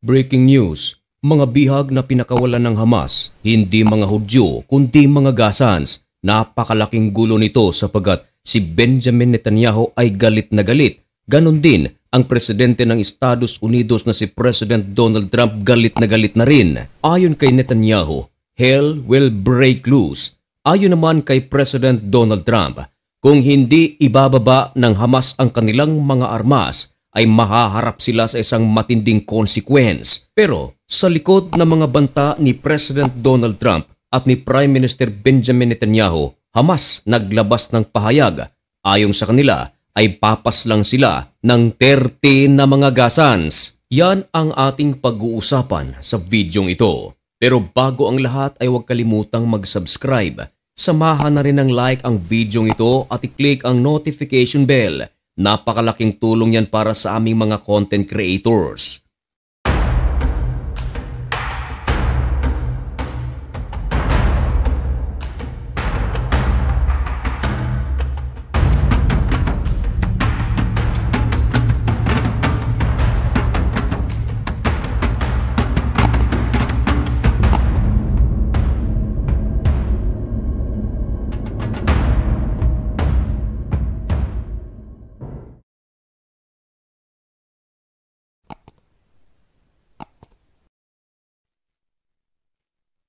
Breaking news, mga bihag na pinakawalan ng Hamas, hindi mga Hudyo kundi mga Gazans. Napakalaking gulo nito sapagat si Benjamin Netanyahu ay galit na galit. Ganon din ang presidente ng Estados Unidos na si President Donald Trump galit na rin. Ayon kay Netanyahu, hell will break loose. Ayon naman kay President Donald Trump, kung hindi ibababa ng Hamas ang kanilang mga armas, ay mahaharap sila sa isang matinding consequence. Pero sa likod ng mga banta ni President Donald Trump at ni Prime Minister Benjamin Netanyahu, Hamas naglabas ng pahayag. Ayon sa kanila ay papas lang sila ng 30 na mga Gazans. Yan ang ating pag-uusapan sa videong ito. Pero bago ang lahat ay huwag kalimutang mag-subscribe. Samahan na rin ng like ang videong ito at i-click ang notification bell. Napakalaking tulong yan para sa aming mga content creators.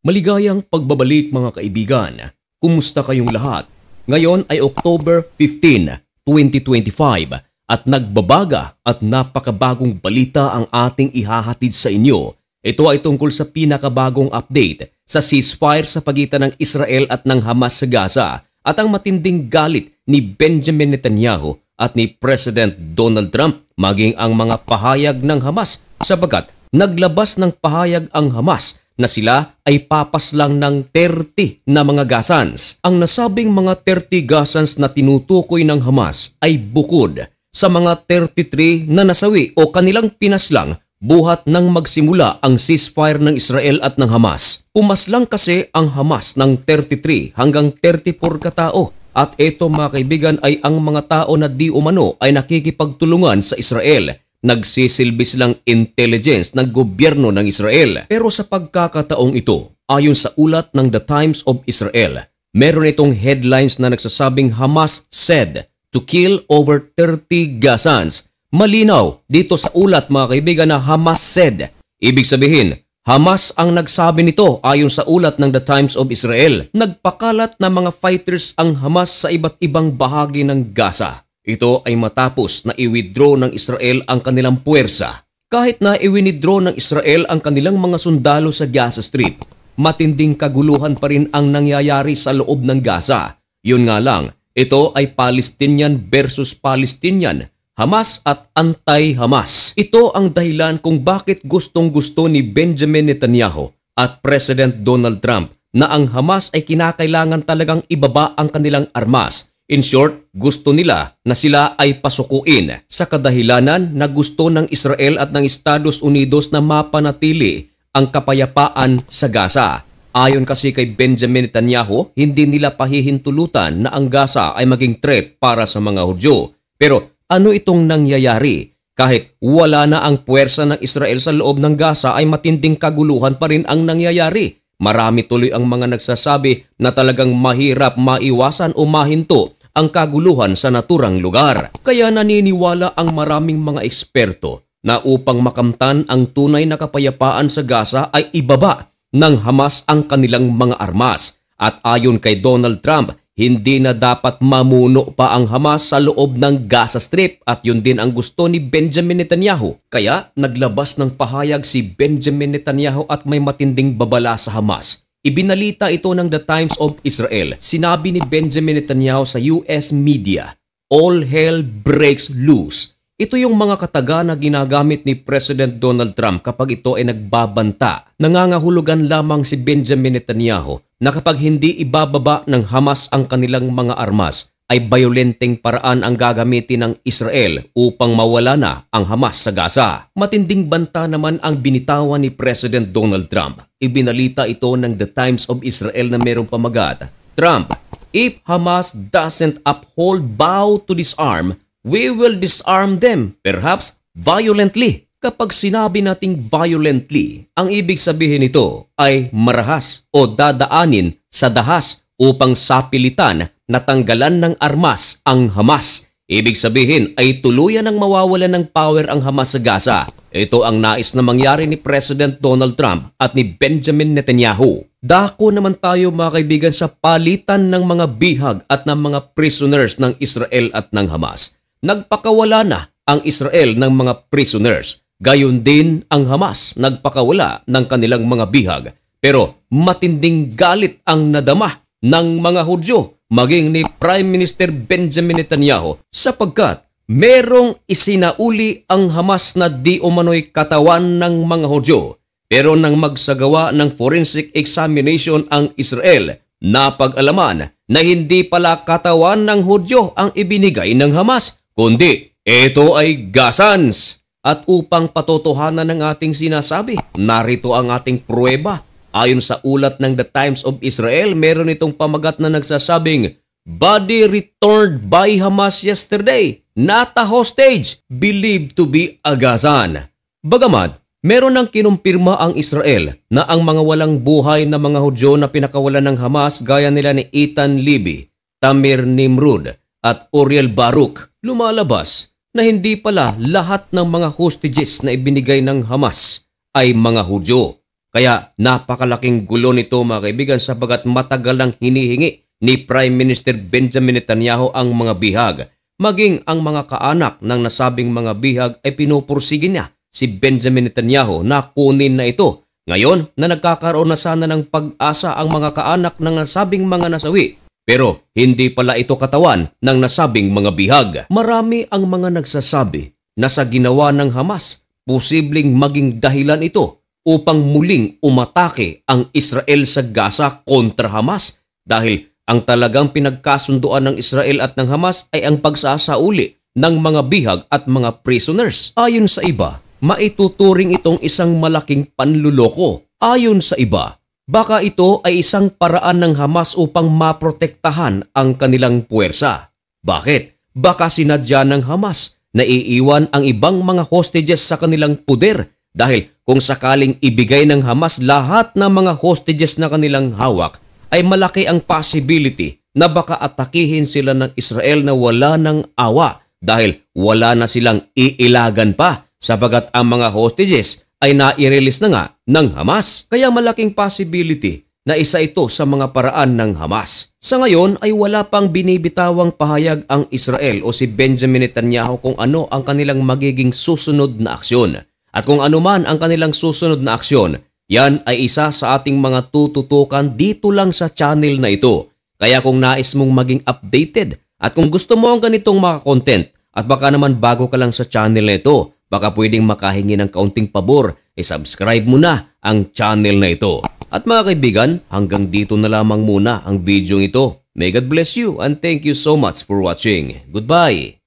Maligayang pagbabalik mga kaibigan. Kumusta kayong lahat? Ngayon ay October 15, 2025 at nagbabaga at napakabagong balita ang ating ihahatid sa inyo. Ito ay tungkol sa pinakabagong update sa ceasefire sa pagitan ng Israel at ng Hamas sa Gaza at ang matinding galit ni Benjamin Netanyahu at ni President Donald Trump maging ang mga pahayag ng Hamas sapagat naglabas ng pahayag ang Hamas na sila ay papas lang ng 30 na mga Gazans. Ang nasabing mga 30 Gazans na tinutukoy ng Hamas ay bukod sa mga 33 na nasawi o kanilang pinaslang buhat nang magsimula ang ceasefire ng Israel at ng Hamas. Pumaslang kasi ang Hamas ng 33 hanggang 34 katao. At ito mga kaibigan ay ang mga tao na di umano ay nakikipagtulungan sa Israel. Nagsisilbi silang intelligence ng gobyerno ng Israel. Pero sa pagkakataong ito, ayon sa ulat ng The Times of Israel, meron itong headlines na nagsasabing Hamas said to kill over 30 Gazans. Malinaw dito sa ulat mga kaibigan na Hamas said. Ibig sabihin, Hamas ang nagsabi nito ayon sa ulat ng The Times of Israel. Nagpakalat na mga fighters ang Hamas sa iba't ibang bahagi ng Gaza. Ito ay matapos na i-withdraw ng Israel ang kanilang puwersa. Kahit na i-withdraw ng Israel ang kanilang mga sundalo sa Gaza Strip, matinding kaguluhan pa rin ang nangyayari sa loob ng Gaza. Yun nga lang, ito ay Palestinian versus Palestinian, Hamas at anti-Hamas. Ito ang dahilan kung bakit gustong-gusto ni Benjamin Netanyahu at President Donald Trump na ang Hamas ay kinakailangan talagang ibaba ang kanilang armas. In short, gusto nila na sila ay pasukuin sa kadahilanan na gusto ng Israel at ng Estados Unidos na mapanatili ang kapayapaan sa Gaza. Ayon kasi kay Benjamin Netanyahu, hindi nila pahihintulutan na ang Gaza ay maging threat para sa mga Hudyo. Pero ano itong nangyayari? Kahit wala na ang puwersa ng Israel sa loob ng Gaza ay matinding kaguluhan pa rin ang nangyayari. Marami tuloy ang mga nagsasabi na talagang mahirap maiwasan o mahinto ang kaguluhan sa naturang lugar. Kaya naniniwala ang maraming mga eksperto na upang makamtan ang tunay na kapayapaan sa Gaza ay ibaba ng Hamas ang kanilang mga armas. At ayon kay Donald Trump, hindi na dapat mamuno pa ang Hamas sa loob ng Gaza Strip at yun din ang gusto ni Benjamin Netanyahu. Kaya naglabas ng pahayag si Benjamin Netanyahu at may matinding babala sa Hamas. Ibinalita ito ng The Times of Israel. Sinabi ni Benjamin Netanyahu sa US media, all hell breaks loose. Ito yung mga kataga na ginagamit ni President Donald Trump kapag ito ay nagbabanta. Nangangahulugan lamang si Benjamin Netanyahu na kapag hindi ibababa ng Hamas ang kanilang mga armas, ay bayolenteng paraan ang gagamitin ng Israel upang mawala na ang Hamas sa Gaza. Matinding banta naman ang binitawan ni President Donald Trump. Ibinalita ito ng The Times of Israel na mayroong pamagat. Trump, if Hamas doesn't uphold vow to disarm, we will disarm them, perhaps violently. Kapag sinabi nating violently, ang ibig sabihin nito ay marahas o dadaanin sa dahas upang sapilitan na tanggalan ng armas ang Hamas. Ibig sabihin ay tuluyan ng mawawalan ng power ang Hamas sa Gaza. Ito ang nais na mangyari ni President Donald Trump at ni Benjamin Netanyahu. Dako naman tayo mga kaibigan sa palitan ng mga bihag at ng mga prisoners ng Israel at ng Hamas. Nagpakawala na ang Israel ng mga prisoners. Gayon din ang Hamas nagpakawala ng kanilang mga bihag. Pero matinding galit ang nadama ng mga Hudyo maging ni Prime Minister Benjamin Netanyahu sapagkat merong isinauli ang Hamas na di umano'y katawan ng mga Hudyo. Pero nang magsagawa ng forensic examination ang Israel, napag-alaman na hindi pala katawan ng Hudyo ang ibinigay ng Hamas, kundi ito ay gasans. At upang patotohanan ng ating sinasabi, narito ang ating pruweba. Ayon sa ulat ng The Times of Israel, meron itong pamagat na nagsasabing, "Body returned by Hamas yesterday, not a hostage, believed to be a Gazan." Bagamat, meron nang kinumpirma ang Israel na ang mga walang buhay na mga Hudyo na pinakawalan ng Hamas gaya nila ni Ethan Libby, Tamir Nimrod at Uriel Baruch, lumalabas na hindi pala lahat ng mga hostages na ibinigay ng Hamas ay mga Hudyo. Kaya napakalaking gulo nito mga kaibigan sapagat matagal nang hinihingi ni Prime Minister Benjamin Netanyahu ang mga bihag. Maging ang mga kaanak ng nasabing mga bihag ay pinupursige niya si Benjamin Netanyahu na kunin na ito. Ngayon na nagkakaroon na sana ng pag-asa ang mga kaanak ng nasabing mga nasawi. Pero hindi pala ito katawan ng nasabing mga bihag. Marami ang mga nagsasabi na sa ginawa ng Hamas, posibleng maging dahilan ito upang muling umatake ang Israel sa Gaza kontra Hamas dahil ang talagang pinagkasunduan ng Israel at ng Hamas ay ang pagsasauli ng mga bihag at mga prisoners. Ayon sa iba, maituturing itong isang malaking panluloko. Ayon sa iba, baka ito ay isang paraan ng Hamas upang maprotektahan ang kanilang puwersa. Bakit? Baka sinadya ng Hamas na iiwan ang ibang mga hostages sa kanilang puder dahil kung sakaling ibigay ng Hamas lahat ng mga hostages na kanilang hawak, ay malaki ang possibility na baka atakihin sila ng Israel na wala ng awa dahil wala na silang iilagan pa sapagat ang mga hostages ay nai-release na nga ng Hamas. Kaya malaking possibility na isa ito sa mga paraan ng Hamas. Sa ngayon ay wala pang binibitawang pahayag ang Israel o si Benjamin Netanyahu kung ano ang kanilang magiging susunod na aksyon. At kung ano man ang kanilang susunod na aksyon, yan ay isa sa ating mga tututukan dito lang sa channel na ito. Kaya kung nais mong maging updated at kung gusto mo ang ganitong mga content at baka naman bago ka lang sa channel na ito, baka pwedeng makahingi ng kaunting pabor, subscribe mo na ang channel na ito. At mga kaibigan, hanggang dito na lamang muna ang video ito. May God bless you and thank you so much for watching. Goodbye!